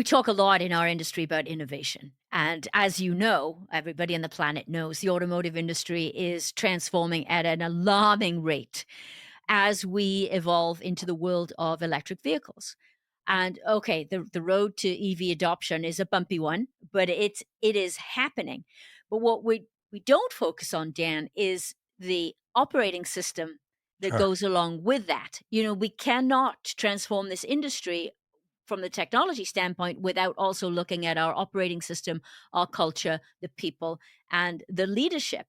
We talk a lot in our industry about innovation. And as you know, everybody on the planet knows the automotive industry is transforming at an alarming rate as we evolve into the world of electric vehicles. And okay, the road to EV adoption is a bumpy one, but it is happening. But what we don't focus on, Dan, is the operating system that Sure. goes along with that. We cannot transform this industry from the technology standpoint without also looking at our operating system, our culture, the people, and the leadership.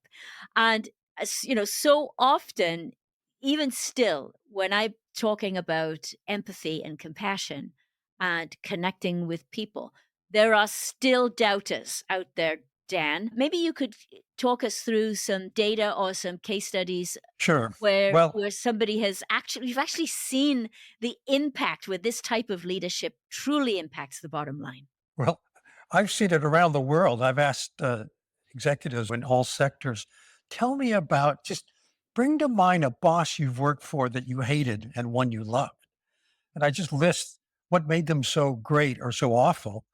And so often, even still, when I'm talking about empathy and compassion and connecting with people, there are still doubters out there, Dan. Maybe you could talk us through some data or some case studies Sure. where Well, somebody has actually you've actually seen the impact where this type of leadership truly impacts the bottom line. well, I've seen it around the world. I've asked executives in all sectors, tell me about just bring to mind a boss you've worked for that you hated and one you loved. And I just list what made them so great or so awful.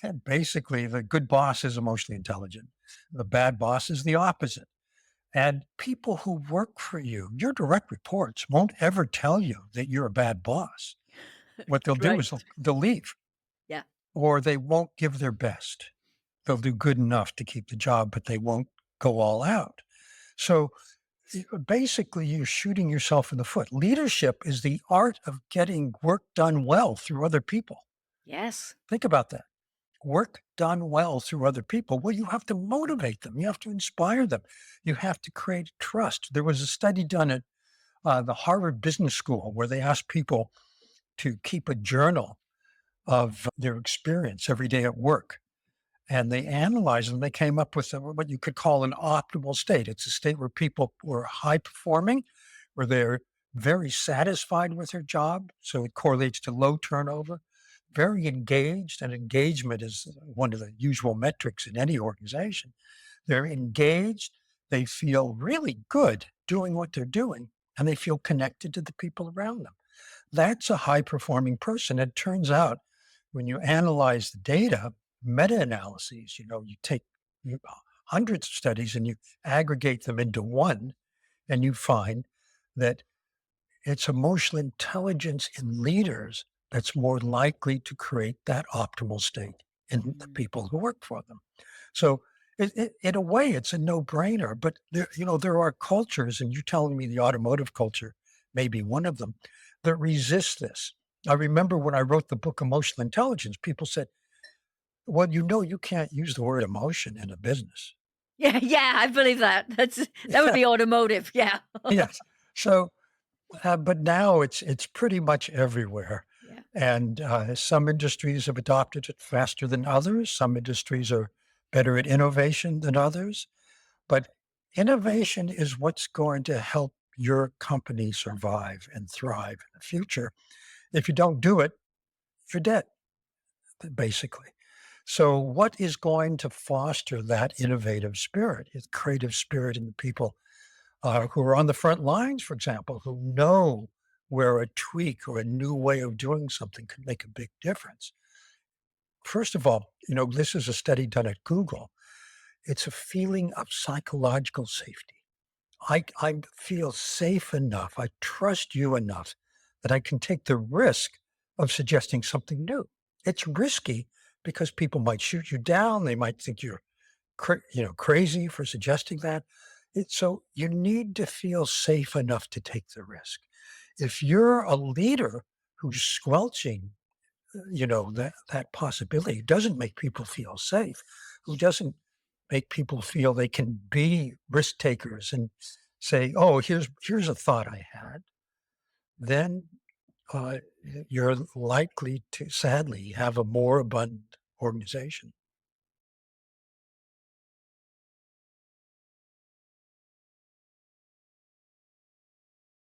And basically, the good boss is emotionally intelligent. The bad boss is the opposite. And people who work for you, your direct reports, won't ever tell you that you're a bad boss. What they'll do Right. is they'll leave Yeah. or they won't give their best. They'll do good enough to keep the job, but they won't go all out. So basically, you're shooting yourself in the foot. Leadership is the art of getting work done well through other people. Yes. Think about that. Work done well through other people. Well, you have to motivate them. You have to inspire them. You have to create trust. There was a study done at the Harvard Business School where they asked people to keep a journal of their experience every day at work. And they analyzed and they came up with what you could call an optimal state. It's a state where people were high performing, where they're very satisfied with their job. So it correlates to low turnover, very engaged. And engagement is one of the usual metrics in any organization. They're engaged. They feel really good doing what they're doing, and they feel connected to the people around them. That's a high performing person. It turns out when you analyze the data, meta analyses, you take you- hundreds of studies and you aggregate them into one, and you find that it's emotional intelligence in leaders that's more likely to create that optimal state in the Mm. people who work for them. So, in a way, it's a no-brainer. But there are cultures, and you're telling me the automotive culture may be one of them that resist this. I remember when I wrote the book Emotional Intelligence, people said, "Well, you can't use the word emotion in a business." Yeah, yeah, I believe that. That would be automotive. Yeah. Yes. So, but now it's pretty much everywhere. Yeah. And some industries have adopted it faster than others. Some industries are better at innovation than others. But innovation is what's going to help your company survive and thrive in the future. If you don't do it, you're dead, basically. So, what is going to foster that innovative spirit, is creative spirit in the people who are on the front lines, for example, who know where a tweak or a new way of doing something could make a big difference. First of all, this is a study done at Google. It's a feeling of psychological safety. I feel safe enough. I trust you enough that I can take the risk of suggesting something new. It's risky because people might shoot you down. They might think you're crazy for suggesting that. So you need to feel safe enough to take the risk. If you're a leader who's squelching, that possibility, doesn't make people feel safe, who doesn't make people feel they can be risk takers and say, "Oh, here's a thought I had," then uh, you're likely to sadly have a more abundant organization.